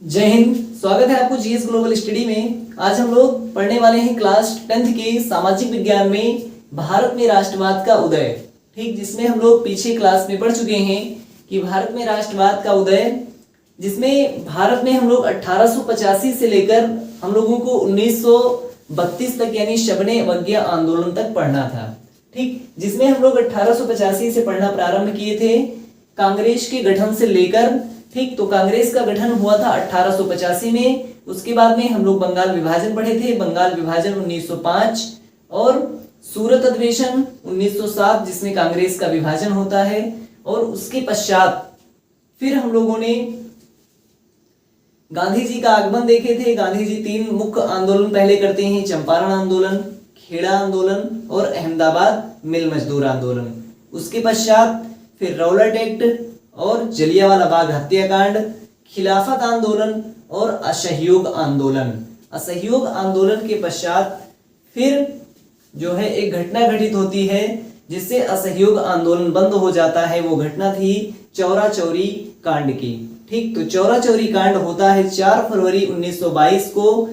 जय हिंद। स्वागत है आपको जीएस ग्लोबल स्टडी में। आज हम लोग पढ़ने वाले हैं क्लास 10th के सामाजिक विज्ञान में भारत में राष्ट्रवाद का उदय। ठीक, जिसमें हम लोग पीछे क्लास में पढ़ चुके हैं कि भारत में राष्ट्रवाद का उदय, जिसमें भारत में हम लोग 1885 से लेकर हम लोगों को 1932 तक यानी शबने अवज्ञा आंदोलन तक पढ़ना था। ठीक, जिसमें हम लोग 1885 से पढ़ना प्रारंभ किए थे कांग्रेस के गठन से लेकर। ठीक, तो कांग्रेस का गठन हुआ था 1885 में। उसके बाद में हम लोग बंगाल विभाजन पढ़े थे, बंगाल विभाजन 1905 और सूरत अधिवेशन 1907 जिसमें कांग्रेस का विभाजन होता है। और उसके पश्चात फिर हम लोगों ने गांधी जी का आगमन देखे थे। गांधी जी 3 मुख्य आंदोलन पहले करते हैं, चंपारण आंदोलन, खेड़ा आंदोलन और अहमदाबाद मिल मजदूर आंदोलन। उसके पश्चात फिर रौलट एक्ट और जलियांवाला बाग हत्याकांड, खिलाफत आंदोलन और असहयोग आंदोलन। असहयोग आंदोलन के पश्चात फिर जो है एक घटना घटित होती है जिससे असहयोग आंदोलन बंद हो जाता है। वो घटना थी चौरा चौरी कांड की। ठीक, तो चौरा चौरी कांड होता है 4 फरवरी 1922 को।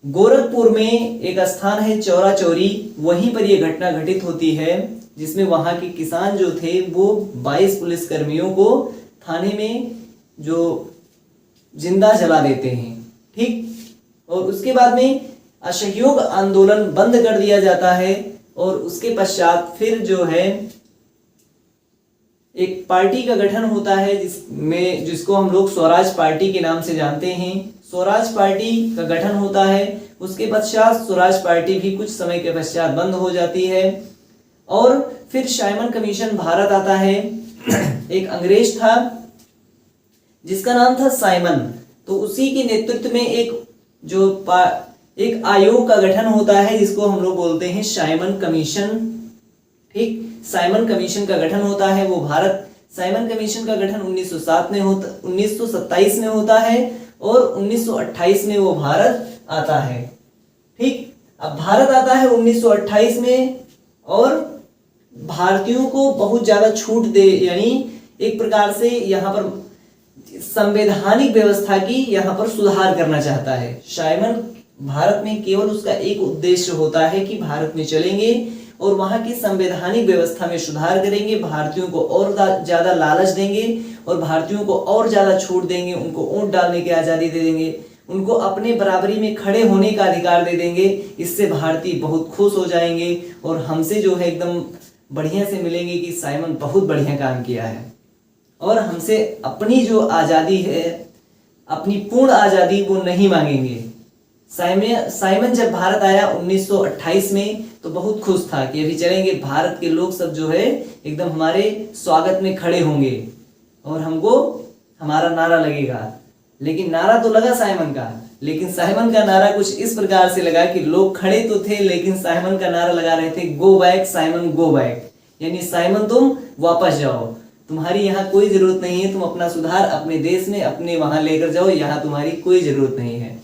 गोरखपुर में एक स्थान है चौरा चौरी, वहीं पर यह घटना घटित होती है जिसमें वहां के किसान जो थे वो 22 पुलिस कर्मियों को थाने में जो जिंदा जला देते हैं। ठीक, और उसके बाद में असहयोग आंदोलन बंद कर दिया जाता है। और उसके पश्चात फिर जो है एक पार्टी का गठन होता है जिसको हम लोग स्वराज पार्टी के नाम से जानते हैं। स्वराज पार्टी का गठन होता है। उसके पश्चात स्वराज पार्टी भी कुछ समय के पश्चात बंद हो जाती है। और फिर साइमन कमीशन भारत आता है। एक अंग्रेज था जिसका नाम था साइमन, तो उसी के नेतृत्व में एक आयोग का गठन होता है जिसको हम लोग बोलते हैं साइमन कमीशन। ठीक, साइमन कमीशन का गठन होता है वो भारत। साइमन कमीशन का गठन 1927 में होता है और 1928 में वो भारत आता है। ठीक, अब भारत आता है 1928 में और भारतीयों को बहुत ज्यादा छूट दे, यानी एक प्रकार से यहाँ पर संवैधानिक व्यवस्था की यहाँ पर सुधार करना चाहता है। साइमन भारत में केवल उसका एक उद्देश्य होता है कि भारत में चलेंगे और वहां की संवैधानिक व्यवस्था में सुधार करेंगे, भारतीयों को और ज्यादा लालच देंगे और भारतीयों को और ज्यादा छूट देंगे, उनको वोट डालने की आजादी दे देंगे, उनको अपने बराबरी में खड़े होने का अधिकार दे देंगे। इससे भारतीय बहुत खुश हो जाएंगे और हमसे जो है एकदम बढ़िया से मिलेंगे कि साइमन बहुत बढ़िया काम किया है और हमसे अपनी जो आज़ादी है, अपनी पूर्ण आज़ादी वो नहीं मांगेंगे। साइमन जब भारत आया 1928 में तो बहुत खुश था कि अभी चलेंगे, भारत के लोग सब जो है एकदम हमारे स्वागत में खड़े होंगे और हमको हमारा नारा लगेगा। लेकिन नारा तो लगा साइमन का, लेकिन साइमन का नारा कुछ इस प्रकार से लगा कि लोग खड़े तो थे लेकिन साइमन का नारा लगा रहे थे go back Simon go back, यानी साइमन तुम वापस जाओ, तुम्हारी यहाँ कोई जरूरत नहीं है, तुम अपना सुधार अपने देश में अपने वहां लेकर जाओ, यहाँ तुम्हारी कोई जरूरत नहीं है,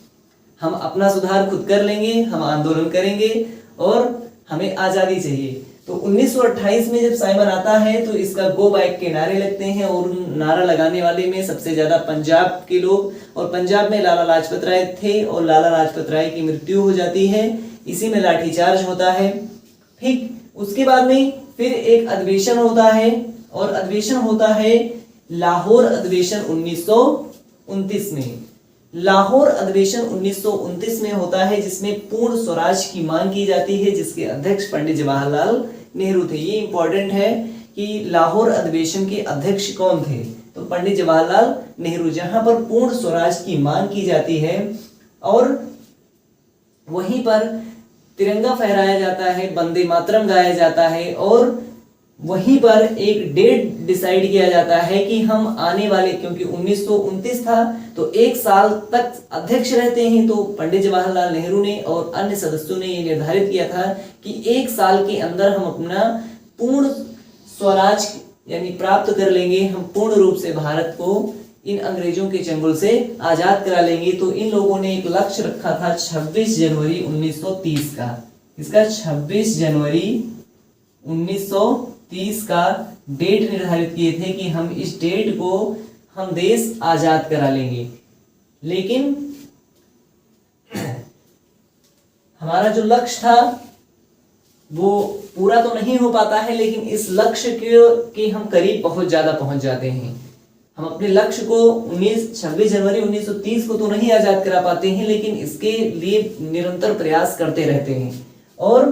हम अपना सुधार खुद कर लेंगे, हम आंदोलन करेंगे और हमें आजादी चाहिए। तो 1928 में जब साइमन आता है तो इसका गो बैक के नारे लगते हैं और नारा लगाने वाले में सबसे ज्यादा पंजाब के लोग, और पंजाब में लाला लाजपत राय थे और लाला लाजपत राय की मृत्यु हो जाती है, इसी में लाठीचार्ज होता है। ठीक, उसके बाद में फिर एक अधिवेशन होता है और अधिवेशन होता है लाहौर अधिवेशन 1929 में। लाहौर अधिवेशन 1929 में होता है जिसमें पूर्ण स्वराज की मांग की जाती है, जिसके अध्यक्ष पंडित जवाहरलाल नेहरू थे। ये इंपॉर्टेंट है कि लाहौर अधिवेशन के अध्यक्ष कौन थे, तो पंडित जवाहरलाल नेहरू, जहां पर पूर्ण स्वराज की मांग की जाती है और वहीं पर तिरंगा फहराया जाता है, वंदे मातरम गाया जाता है और वहीं पर एक डेट डिसाइड किया जाता है कि हम आने वाले, क्योंकि 1929 था तो 1 साल तक अध्यक्ष रहते हैं, तो पंडित जवाहरलाल नेहरू ने और अन्य सदस्यों ने ये निर्धारित किया था कि 1 साल के अंदर हम अपना पूर्ण स्वराज यानी प्राप्त कर लेंगे, हम पूर्ण रूप से भारत को इन अंग्रेजों के चंगुल से आजाद करा लेंगे। तो इन लोगों ने एक लक्ष्य रखा था 26 जनवरी 1930 का। इसका 26 जनवरी 1930 का डेट निर्धारित किए थे कि हम इस डेट को हम देश आजाद करा लेंगे। लेकिन हमारा जो लक्ष्य था वो पूरा तो नहीं हो पाता है, लेकिन इस लक्ष्य के हम करीब बहुत ज्यादा पहुंच जाते हैं। हम अपने लक्ष्य को 26 जनवरी 1930 को तो नहीं आजाद करा पाते हैं, लेकिन इसके लिए निरंतर प्रयास करते रहते हैं। और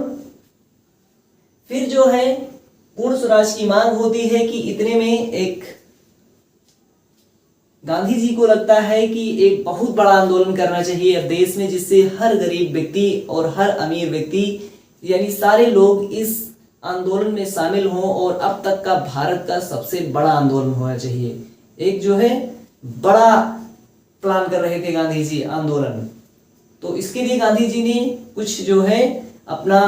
फिर जो है पूर्ण स्वराज की मांग होती है कि इतने में एक गांधी जी को लगता है कि एक बहुत बड़ा आंदोलन करना चाहिए अब देश में, जिससे हर गरीब व्यक्ति और हर अमीर व्यक्ति यानी सारे लोग इस आंदोलन में शामिल हों और अब तक का भारत का सबसे बड़ा आंदोलन होना चाहिए। एक जो है बड़ा प्लान कर रहे थे गांधी जी आंदोलन। तो इसके लिए गांधी जी ने कुछ जो है अपना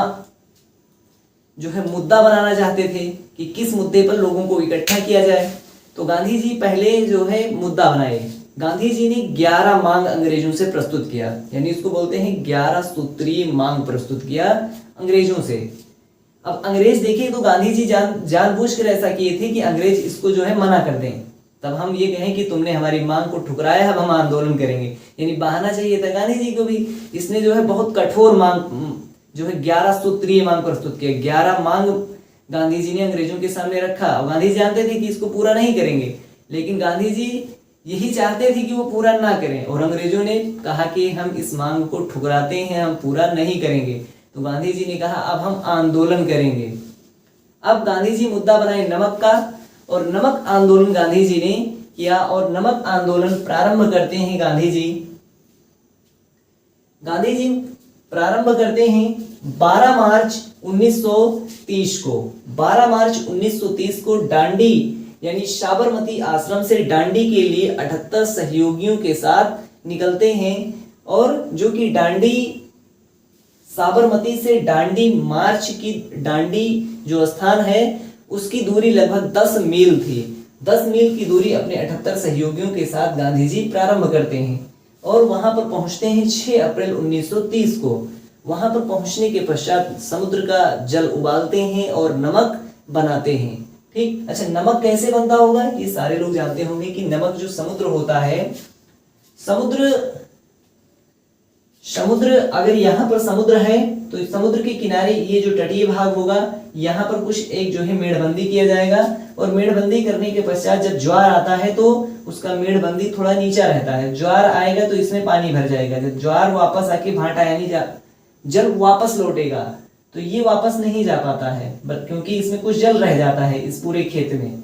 जो है मुद्दा बनाना चाहते थे कि किस मुद्दे पर लोगों को इकट्ठा किया जाए। तो गांधी जी पहले जो है मुद्दा बनाए। गांधी जी ने 11 मांग अंग्रेजों से प्रस्तुत किया, यानी इसको बोलते हैं 11 सूत्रीय मांग प्रस्तुत किया अंग्रेजों से। अब अंग्रेज देखे तो गांधी जी जानबूझकर ऐसा किए थे कि अंग्रेज इसको जो है मना कर दें, तब हम ये कहें कि तुमने हमारी मांग को ठुकराया, अब हम आंदोलन करेंगे। यानी बहाना चाहिए था गांधी जी को भी। इसने जो है बहुत कठोर मांग जो है 11 सूत्रीय मांग प्रस्तुत किया। 11 मांग गांधी जी ने अंग्रेजों के सामने रखा। और गांधी जानते थे कि इसको पूरा नहीं करेंगे, लेकिन गांधी जी यही चाहते थे कि वो पूरा ना करें, और अंग्रेजों ने कहा कि हम इस मांग को ठुकराते हैं, हम पूरा नहीं करेंगे। तो गांधी जी ने कहा अब हम आंदोलन करेंगे। अब गांधी जी मुद्दा बनाए नमक का, और नमक आंदोलन गांधी जी ने किया। और नमक आंदोलन प्रारंभ करते हैं गांधी जी प्रारंभ करते हैं 12 मार्च 1930 को। 12 मार्च 1930 को डांडी यानी साबरमती आश्रम से डांडी के लिए 78 सहयोगियों के साथ निकलते हैं। और जो कि डांडी साबरमती से डांडी मार्च की डांडी जो स्थान है उसकी दूरी लगभग 10 मील थी। 10 मील की दूरी अपने 78 सहयोगियों के साथ गांधी जी प्रारंभ करते हैं और वहां पर पहुंचते हैं 6 अप्रैल 1930 को। वहां पर पहुंचने के पश्चात समुद्र का जल उबालते हैं और नमक बनाते हैं। ठीक, अच्छा नमक कैसे बनता होगा ये सारे लोग जानते होंगे कि नमक जो समुद्र होता है, समुद्र अगर यहाँ पर समुद्र है तो समुद्र के किनारे ये जो तटीय भाग होगा यहाँ पर कुछ एक जो है मेड़बंदी किया जाएगा, और मेड़बंदी करने के पश्चात जब ज्वार आता है तो उसका मेड़बंदी थोड़ा नीचा रहता है। ज्वार आएगा तो इसमें पानी भर जाएगा। जब ज्वार वापस आके भाटा यानी जल वापस लौटेगा तो ये वापस नहीं जा पाता है, क्योंकि इसमें कुछ जल रह जाता है इस पूरे खेत में।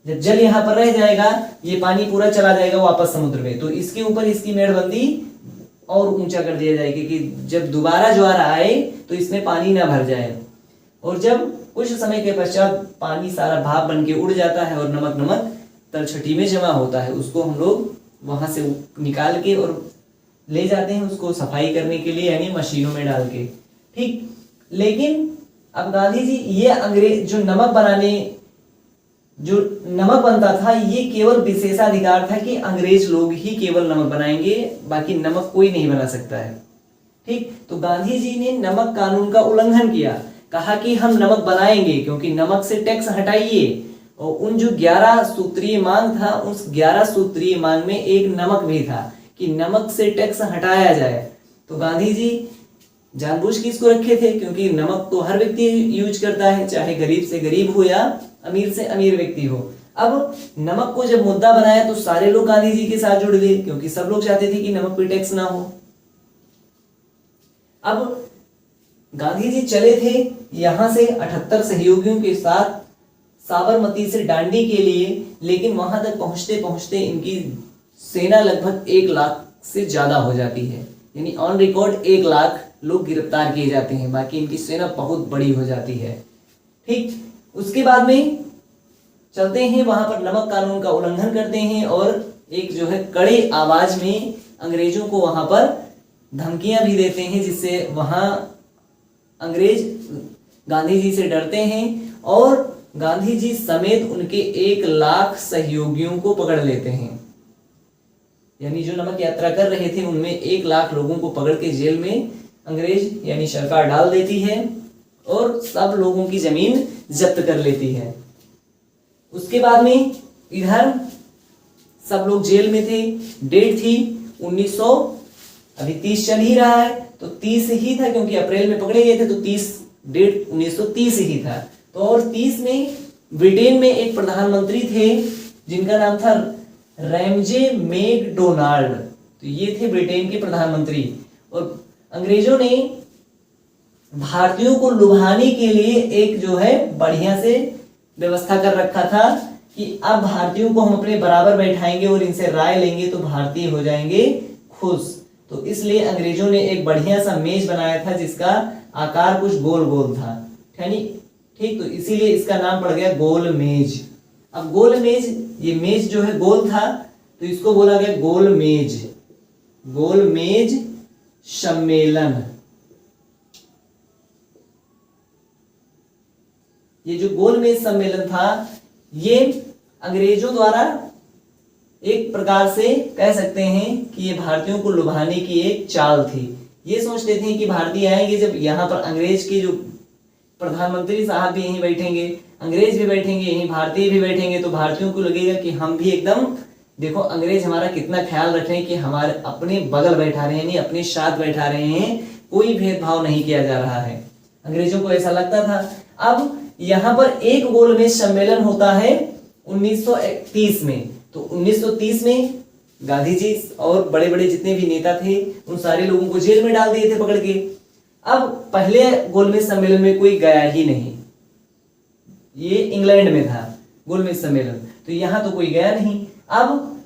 जब जल यहाँ पर रह जाएगा ये पानी पूरा चला जाएगा वापस समुद्र में, तो इसके ऊपर इसकी मेड़बंदी और ऊंचा कर दिया जाएगा कि जब दोबारा ज्वार आए तो इसमें पानी ना भर जाए। और जब कुछ समय के पश्चात पानी सारा भाप बन के उड़ जाता है और नमक तलछटी में जमा होता है, उसको हम लोग वहां से निकाल के और ले जाते हैं उसको सफाई करने के लिए, यानी मशीनों में डाल के। ठीक, लेकिन अब गांधी जी ये अंग्रेज जो नमक बनता था ये केवल विशेषाधिकार था कि अंग्रेज लोग ही केवल नमक बनाएंगे, बाकी नमक कोई नहीं बना सकता है। ठीक, तो गांधी जी ने नमक कानून का उल्लंघन किया, कहा कि हम नमक बनाएंगे क्योंकि नमक से टैक्स हटाइए। और उन जो 11 सूत्रीय मांग था उस 11 सूत्रीय मांग में एक नमक भी था कि नमक से टैक्स हटाया जाए। तो गांधी जी जानबूझ के इसको रखे थे क्योंकि नमक तो हर व्यक्ति यूज करता है, चाहे गरीब से गरीब हो या अमीर से अमीर व्यक्ति हो। अब नमक को जब मुद्दा बनाया तो सारे लोग गांधी जी के साथ जुड़ गए क्योंकि सब लोग चाहते थे कि नमक पे टैक्स ना हो। अब गांधी जी चले थे यहां से 78 सहयोगियों के साथ साबरमती से डांडी के लिए, लेकिन वहां तक पहुंचते पहुंचते इनकी सेना लगभग 1 लाख से ज्यादा हो जाती है, यानी ऑन रिकॉर्ड 1 लाख लोग गिरफ्तार किए जाते हैं, बाकी इनकी सेना बहुत बड़ी हो जाती है। ठीक, उसके बाद में चलते हैं वहां पर नमक कानून का उल्लंघन करते हैं और एक जो है कड़े आवाज में अंग्रेजों को वहां पर धमकियां भी देते हैं, जिससे वहां अंग्रेज गांधी जी से डरते हैं और गांधी जी समेत उनके 1 लाख सहयोगियों को पकड़ लेते हैं। यानी जो नमक यात्रा कर रहे थे उनमें 1 लाख लोगों को पकड़ के जेल में अंग्रेज यानी सरकार डाल देती है और सब लोगों की जमीन जब्त कर लेती है। उसके बाद में इधर सब लोग जेल में थे। डेट थी 1900 अभी 30 चल ही रहा है तो 30 ही था, क्योंकि अप्रैल में पकड़े गए थे तो 30 डेट 1930 ही था। तो और 30 में ब्रिटेन में एक प्रधानमंत्री थे जिनका नाम था रैमजे मैकडोनाल्ड। तो ये थे ब्रिटेन के प्रधानमंत्री। और अंग्रेजों ने भारतीयों को लुभाने के लिए एक जो है बढ़िया से व्यवस्था कर रखा था कि अब भारतीयों को हम अपने बराबर बैठाएंगे और इनसे राय लेंगे तो भारतीय हो जाएंगे खुश। तो इसलिए अंग्रेजों ने एक बढ़िया सा मेज बनाया था जिसका आकार कुछ गोल गोल था, ठीक। तो इसीलिए इसका नाम पड़ गया गोल मेज। अब गोल मेज, ये मेज जो है गोल था तो इसको बोला गया गोल मेज सम्मेलन। ये जो गोल मेज सम्मेलन था ये अंग्रेजों द्वारा एक प्रकार से कह सकते हैं कि ये भारतीयों को लुभाने की एक चाल थी। ये सोचते थे कि भारतीय आएंगे, जब यहाँ पर अंग्रेज के जो प्रधानमंत्री साहब भी यहीं बैठेंगे, अंग्रेज भी बैठेंगे यहीं, भारतीय भी बैठेंगे, तो भारतीयों को लगेगा कि हम भी एकदम, देखो अंग्रेज हमारा कितना ख्याल रख रहे हैं कि हमारे अपने बगल बैठा रहे हैं, नहीं अपने साथ बैठा रहे हैं, कोई भेदभाव नहीं किया जा रहा है। अंग्रेजों को ऐसा लगता था। अब यहाँ पर एक गोल मेज सम्मेलन होता है 1930 में। तो 1930 में गांधी जी और बड़े बड़े जितने भी नेता थे उन सारे लोगों को जेल में डाल दिए थे पकड़ के। अब पहले गोलमेज सम्मेलन में कोई गया ही नहीं, ये इंग्लैंड में था गोलमेज सम्मेलन, तो यहां तो कोई गया नहीं। अब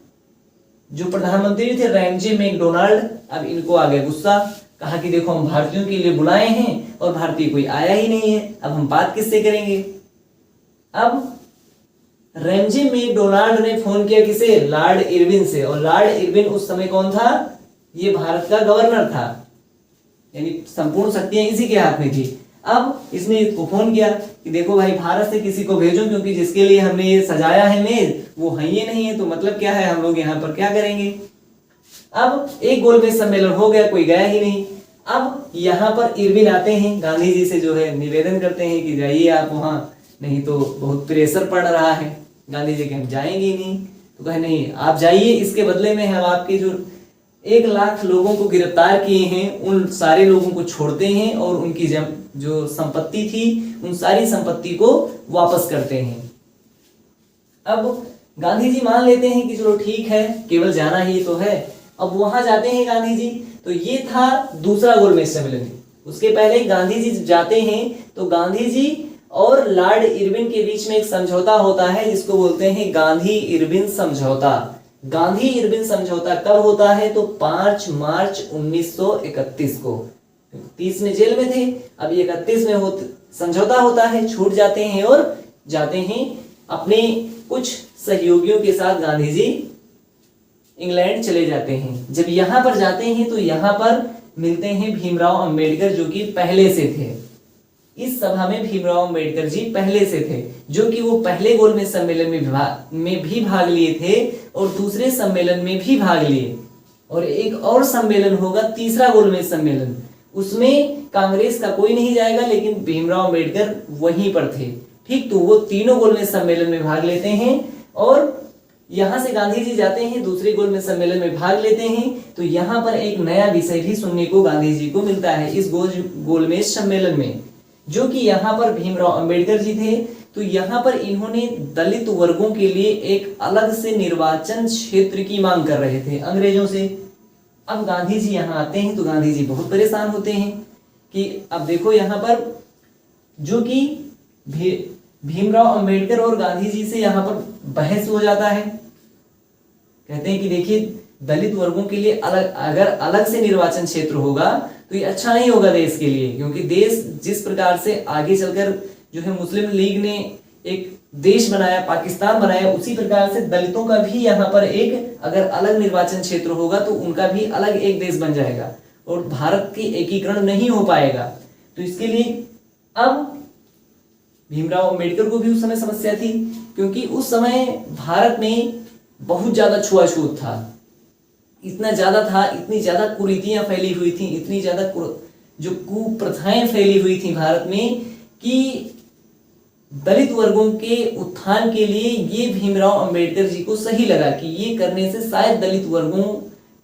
जो प्रधानमंत्री थे रैमजे मैकडोनाल्ड, अब इनको आ गया गुस्सा, कहा कि देखो हम भारतीयों के लिए बुलाए हैं और भारतीय कोई आया ही नहीं है, अब हम बात किससे करेंगे। अब रैमजे मैकडोनाल्ड ने फोन किया किसे, लॉर्ड इरविन से। और लॉर्ड इरविन उस समय कौन था, ये भारत का गवर्नर था, यानी संपूर्ण शक्तियां इसी के हाथ में थी। अब इसने इसको फोन किया कि देखो भाई भारत से किसी को भेजो, क्योंकि जिसके लिए हमने ये सजाया है मेज वो है ये नहीं है, तो मतलब क्या है, हम लोग यहाँ पर क्या करेंगे। अब एक गोलमेज सम्मेलन हो गया, कोई गया ही नहीं। अब यहाँ पर इरविन आते हैं, गांधी जी से जो है निवेदन करते हैं कि जाइए आप वहां, नहीं तो बहुत प्रेशर पड़ रहा है। गांधी जी के हम जाएंगे ही नहीं, तो कहे नहीं आप जाइए, इसके बदले में हम आपके जो 1 लाख लोगों को गिरफ्तार किए हैं उन सारे लोगों को छोड़ते हैं और उनकी जो संपत्ति थी उन सारी संपत्ति को वापस करते हैं। अब गांधी जी मान लेते हैं कि चलो ठीक है, केवल जाना ही तो है। अब वहां जाते हैं गांधी जी, तो ये था दूसरा गोलमेज सम्मेलन। उसके पहले गांधी जी जाते हैं तो गांधी जी और लॉर्ड इरविन के बीच में एक समझौता होता है जिसको बोलते हैं गांधी इरविन समझौता। गांधी इरविन समझौता कब होता है, तो 5 मार्च 1931 को। 30 में जेल में थे, अब 31 में समझौता होता है, छूट जाते हैं और जाते हैं अपने कुछ सहयोगियों के साथ गांधी जी इंग्लैंड चले जाते हैं। जब यहाँ पर जाते हैं तो यहाँ पर मिलते हैं भीमराव अंबेडकर, जो कि पहले से थे इस सभा में। भीमराव अंबेडकर जी पहले से थे, जो कि वो पहले गोलमेज सम्मेलन में भी भाग लिए थे और दूसरे सम्मेलन में भी भाग लिए। और एक और सम्मेलन होगा, तीसरा गोलमेज सम्मेलन, उसमें कांग्रेस का कोई नहीं जाएगा, लेकिन भीमराव अंबेडकर वहीं पर थे, ठीक। तो वो तीनों गोलमेज सम्मेलन में भाग लेते हैं और यहां से गांधी जी जाते हैं दूसरे गोलमेज सम्मेलन में भाग लेते हैं। तो यहाँ पर एक नया विषय भी सुनने को गांधी जी को मिलता है इस गोलमेज सम्मेलन में, जो कि यहाँ पर भीमराव अंबेडकर जी थे। तो यहाँ पर इन्होंने दलित वर्गों के लिए एक अलग से निर्वाचन क्षेत्र की मांग कर रहे थे अंग्रेजों से। अब गांधी जी यहाँ आते हैं तो गांधी जी बहुत परेशान होते हैं कि अब देखो यहाँ पर जो कि भीमराव अंबेडकर और गांधी जी से यहाँ पर बहस हो जाता है। कहते हैं कि देखिए दलित वर्गों के लिए अगर अलग से निर्वाचन क्षेत्र होगा तो ये अच्छा नहीं होगा देश के लिए, क्योंकि देश जिस प्रकार से आगे चलकर जो है मुस्लिम लीग ने एक देश बनाया, पाकिस्तान बनाया, उसी प्रकार से दलितों का भी यहाँ पर एक अगर अलग निर्वाचन क्षेत्र होगा तो उनका भी अलग एक देश बन जाएगा और भारत की एकीकरण नहीं हो पाएगा। तो इसके लिए अब भीमराव अंबेडकर को भी उस समय समस्या थी, क्योंकि उस समय भारत में बहुत ज्यादा छुआछूत था, इतना ज्यादा था, इतनी ज्यादा कुरीतियां फैली हुई थी, इतनी ज्यादा जो कुप्रथाएं फैली हुई थी भारत में कि दलित वर्गों के उत्थान के लिए ये भीमराव अंबेडकर जी को सही लगा कि ये करने से शायद दलित वर्गों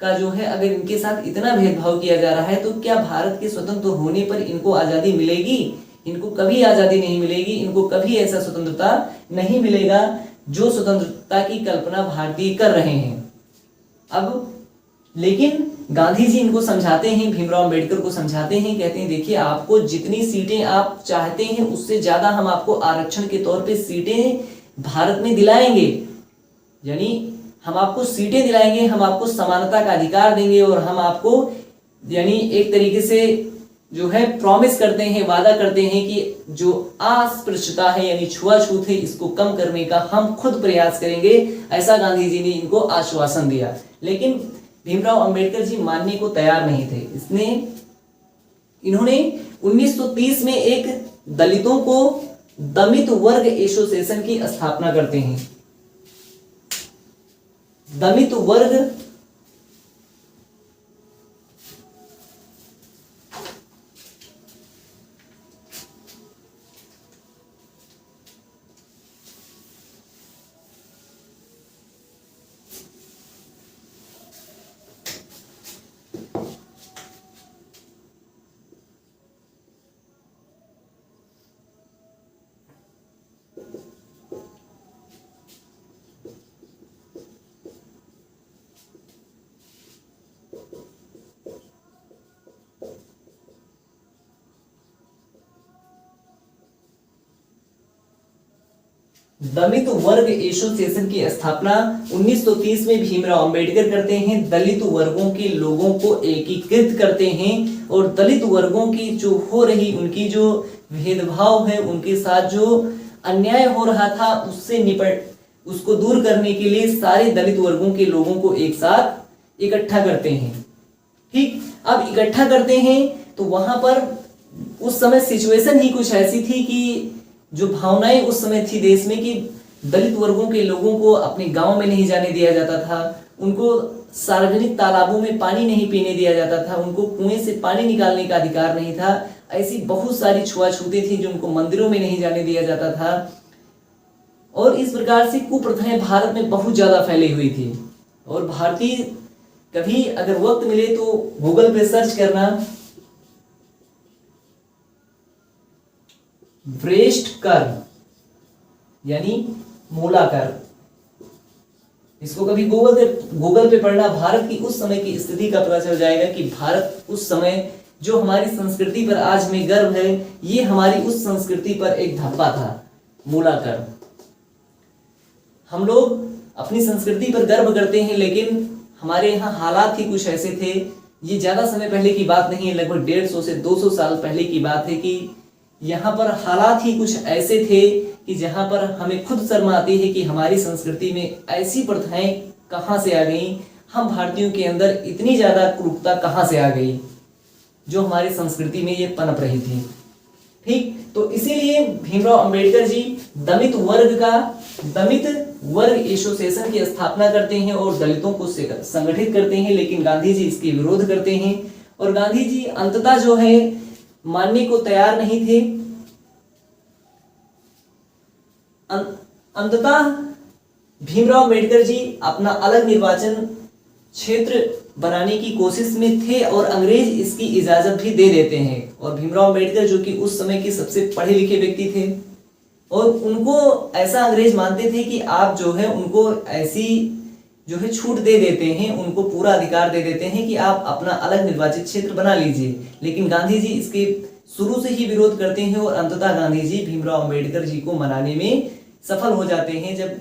का जो है अगर इनके साथ इतना भेदभाव किया जा रहा है तो क्या भारत के स्वतंत्र होने पर इनको आज़ादी मिलेगी? इनको कभी आज़ादी नहीं मिलेगी। इनको कभी ऐसा स्वतंत्रता नहीं मिलेगा जो स्वतंत्रता की कल्पना भारतीय कर रहे हैं। अब लेकिन गांधी जी इनको समझाते हैं, भीमराव अंबेडकर को समझाते हैं, कहते हैं देखिए आपको जितनी सीटें आप चाहते हैं उससे ज्यादा हम आपको आरक्षण के तौर पे सीटें भारत में दिलाएंगे, यानी हम आपको सीटें दिलाएंगे, हम आपको समानता का अधिकार देंगे और हम आपको यानी एक तरीके से जो है प्रॉमिस करते हैं, वादा करते हैं कि जो अस्पृश्यता है यानी छुआछूत है इसको कम करने का हम खुद प्रयास करेंगे। ऐसा गांधी जी ने इनको आश्वासन दिया। लेकिन भीमराव अंबेडकर जी मानने को तैयार नहीं थे। इन्होंने 1930 में एक दलितों को दलित वर्ग एसोसिएशन की स्थापना करते हैं। दलित वर्ग दलित वर्ग एसोसिएशन की स्थापना 1930 में भीमराव अंबेडकर करते हैं। दलित वर्गों के लोगों को एकीकृत करते हैं और दलित वर्गों की जो हो रही उनकी जो भेदभाव है, उनके साथ जो अन्याय हो रहा था उसको दूर करने के लिए सारे दलित वर्गों के लोगों को एक साथ इकट्ठा करते हैं। ठीक, अब इकट्ठा करते हैं तो वहां पर उस समय सिचुएशन ही कुछ ऐसी थी कि जो भावनाएं उस समय थी देश में कि दलित वर्गों के लोगों को अपने गांव में नहीं जाने दिया जाता था, उनको सार्वजनिक तालाबों में पानी नहीं पीने दिया जाता था, उनको कुएं से पानी निकालने का अधिकार नहीं था। ऐसी बहुत सारी छुआछूतें थी जो उनको मंदिरों में नहीं जाने दिया जाता था और इस प्रकार से कुप्रथाएं भारत में बहुत ज्यादा फैली हुई थी। और भारतीय कभी अगर वक्त मिले तो गूगल पे सर्च करना ब्रेस्ट कर यानी मूलाकर, इसको कभी गूगल पे पढ़ना, भारत की उस समय की स्थिति का पता चल जाएगा कि भारत उस समय जो हमारी संस्कृति पर आज में गर्व है, ये हमारी उस संस्कृति पर एक धब्बा था, मूलाकर। हम लोग अपनी संस्कृति पर गर्व करते हैं लेकिन हमारे यहाँ हालात ही कुछ ऐसे थे, ये ज्यादा समय पहले की बात नहीं है, लगभग 150 से 200 साल पहले की बात है कि यहाँ पर हालात ही कुछ ऐसे थे कि जहाँ पर हमें खुद शर्म आती है कि हमारी संस्कृति में ऐसी प्रथाएं कहाँ से आ गई, हम भारतीयों के अंदर इतनी ज्यादा क्रूरता कहाँ से आ गई जो हमारी संस्कृति में ये पनप रही थी। ठीक, तो इसीलिए भीमराव अंबेडकर जी दलित वर्ग एसोसिएशन की स्थापना करते हैं और दलितों को संगठित करते हैं, लेकिन गांधी जी इसके विरोध करते हैं और गांधी जी अंततः जो है मानने को तैयार नहीं थे। अंततः भीमराव अंबेडकर जी अपना अलग निर्वाचन क्षेत्र बनाने की कोशिश में थे और अंग्रेज इसकी इजाजत भी दे देते हैं। और भीमराव अंबेडकर जो कि उस समय के सबसे पढ़े लिखे व्यक्ति थे और उनको ऐसा अंग्रेज मानते थे कि आप जो है उनको ऐसी जो है छूट दे देते हैं, उनको पूरा अधिकार दे देते हैं कि आप अपना अलग निर्वाचित क्षेत्र बना लीजिए। लेकिन गांधी जी इसके शुरू से ही विरोध करते हैं और अंततः गांधी जी भीमराव अंबेडकर जी को मनाने में सफल हो जाते हैं। जब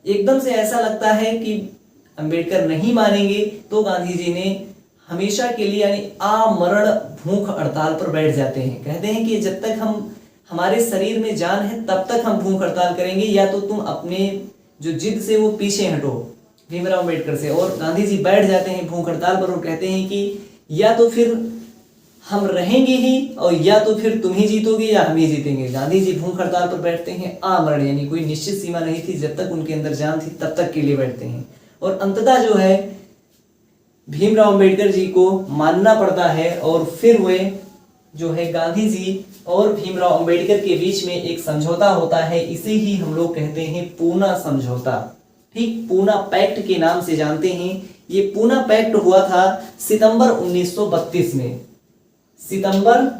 एकदम से ऐसा लगता है कि अंबेडकर नहीं मानेंगे तो गांधी जी ने हमेशा के लिए यानी आमरण भूख हड़ताल पर बैठ जाते हैं। कहते हैं कि जब तक हमारे शरीर में जान है तब तक हम भूख हड़ताल करेंगे, या तो तुम अपने जो जिद से वो पीछे हटो भीमराव अंबेडकर से। और गांधी जी बैठ जाते हैं भूख हड़ताल पर और कहते हैं कि या तो फिर हम रहेंगे ही और या तो फिर तुम ही जीतोगे या हम ही जीतेंगे। गांधी जी भूख हड़ताल पर बैठते हैं आमरण, यानी कोई निश्चित सीमा नहीं थी, जब तक उनके अंदर जान थी तब तक के लिए बैठते हैं। और अंततः जो है भीमराव अंबेडकर जी को मानना पड़ता है और फिर वे जो है गांधी जी और भीमराव अंबेडकर के बीच में एक समझौता होता है। इसे ही हम लोग कहते हैं पूना समझौता। ठीक, पूना पैक्ट के नाम से जानते हैं। ये पूना पैक्ट हुआ था सितंबर 1932 में। सितंबर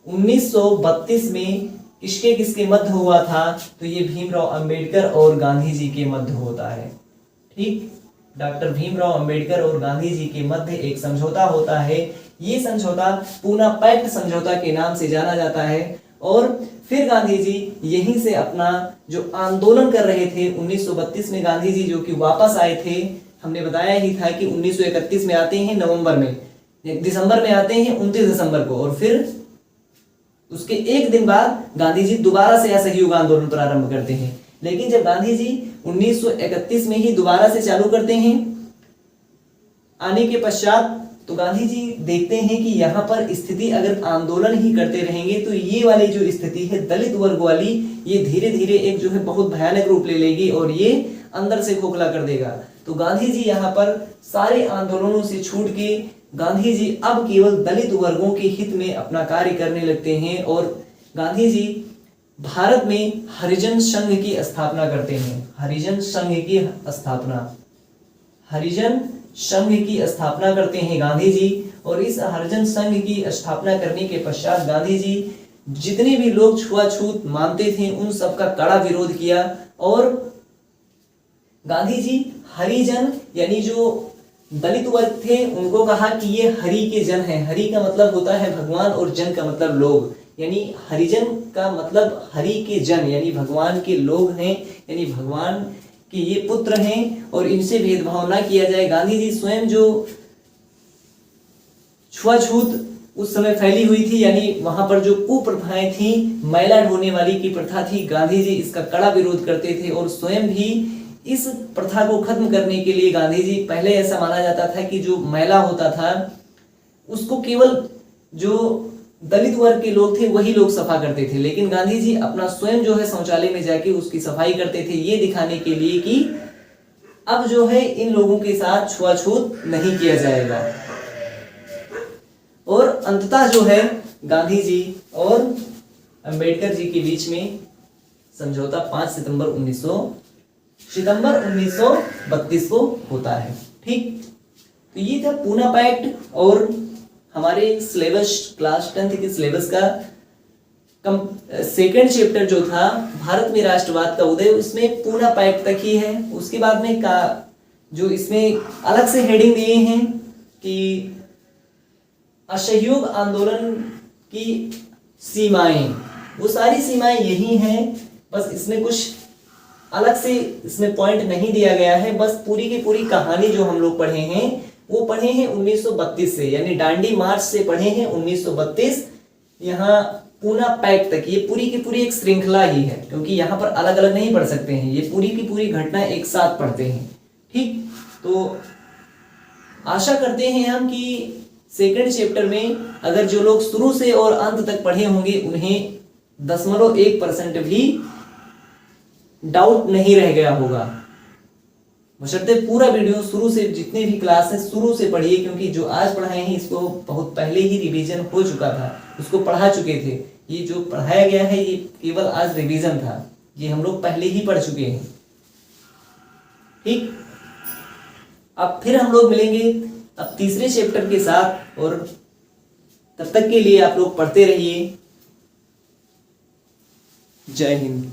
1932 में किसके किसके मध्य हुआ था? तो ये भीमराव अंबेडकर और गांधी जी के मध्य होता है। ठीक, डॉक्टर भीमराव अंबेडकर और गांधी जी के मध्य एक समझौता होता है। ये समझौता पूना पैक्ट समझौता के नाम से जाना जाता है। और फिर गांधी जी यहीं से अपना जो आंदोलन कर रहे थे 1932 में, गांधी जी जो कि वापस आए थे, हमने बताया ही था कि 1931 में आते हैं नवंबर में, दिसंबर में आते हैं 29 दिसंबर को, और फिर उसके एक दिन बाद गांधी जी दोबारा से असहयोग आंदोलन प्रारंभ करते हैं। लेकिन जब गांधी जी 1931 में ही दोबारा से चालू करते हैं आने के पश्चात, तो गांधी जी देखते हैं कि यहाँ पर स्थिति अगर आंदोलन ही करते रहेंगे तो ये वाली जो स्थिति है दलित वर्ग वाली, ये धीरे धीरे एक जो है बहुत भयानक रूप ले लेगी और ये अंदर से खोखला कर देगा। तो गांधी जी यहाँ पर सारे आंदोलनों से छूट के गांधी जी अब केवल दलित वर्गों के हित में अपना कार्य करने लगते हैं और गांधी जी भारत में हरिजन संघ की स्थापना करते हैं। हरिजन संघ की स्थापना करते हैं गांधी जी। और इस हरिजन संघ की स्थापना करने के पश्चात गांधी जी जितने भी लोग छुआछूत मानते थे उन सबका कड़ा विरोध किया। और गांधी जी हरिजन यानी जो दलित वर्ग थे उनको कहा कि ये हरि के जन हैं। हरि का मतलब होता है भगवान और जन का मतलब लोग, यानी हरिजन का मतलब हरि के जन यानी भगवान के लोग हैं, यानी भगवान के ये पुत्र हैं और इनसे भेदभाव ना किया जाए। गांधी जी स्वयं जो छुआछूत उस समय फैली हुई थी, यानी वहां पर जो कुप्रथाएं थी, मैला ढोने वाली की प्रथा थी, गांधी जी इसका कड़ा विरोध करते थे और स्वयं भी इस प्रथा को खत्म करने के लिए गांधी जी, पहले ऐसा माना जाता था कि जो मैला होता था उसको केवल जो दलित वर्ग के लोग थे वही लोग सफा करते थे, लेकिन गांधी जी अपना स्वयं जो है शौचालय में जाके उसकी सफाई करते थे, ये दिखाने के लिए कि अब जो है इन लोगों के साथ छुआछूत नहीं किया जाएगा। और अंततः जो है गांधी जी और अंबेडकर जी के बीच में समझौता 5 सितंबर 1932 को होता है। ठीक, तो ये था पूना पैक्ट। और हमारे सिलेबस क्लास 10th के सिलेबस का सेकंड चैप्टर जो था भारत में राष्ट्रवाद का उदय, उसमें पूना पैक्ट तक ही है। उसके बाद में का जो इसमें अलग से हेडिंग दिए हैं कि असहयोग आंदोलन की सीमाएं, वो सारी सीमाएं यही हैं, बस इसमें कुछ अलग से इसमें पॉइंट नहीं दिया गया है। बस पूरी की पूरी कहानी जो हम लोग पढ़े हैं वो पढ़े हैं 1932 से, यानी दांडी मार्च से पढ़े हैं 1932 यहाँ पूना पैक्ट तक। ये पूरी की पूरी एक श्रृंखला ही है, क्योंकि यहाँ पर अलग अलग नहीं पढ़ सकते हैं, ये पूरी की पूरी घटना एक साथ पढ़ते हैं। ठीक, तो आशा करते हैं हम कि सेकंड चैप्टर में अगर जो लोग शुरू से और अंत तक पढ़े होंगे उन्हें 0.1% भी डाउट नहीं रह गया होगा। बशर्ते पूरा वीडियो शुरू से, जितने भी क्लास है शुरू से पढ़िए, क्योंकि जो आज पढ़ाए हैं इसको बहुत पहले ही रिवीजन हो चुका था, उसको पढ़ा चुके थे। ये जो पढ़ाया गया है ये केवल आज रिवीजन था, ये हम लोग पहले ही पढ़ चुके हैं। ठीक, अब फिर हम लोग मिलेंगे अब तीसरे चैप्टर के साथ, और तब तक के लिए आप लोग पढ़ते रहिए। जय हिंद।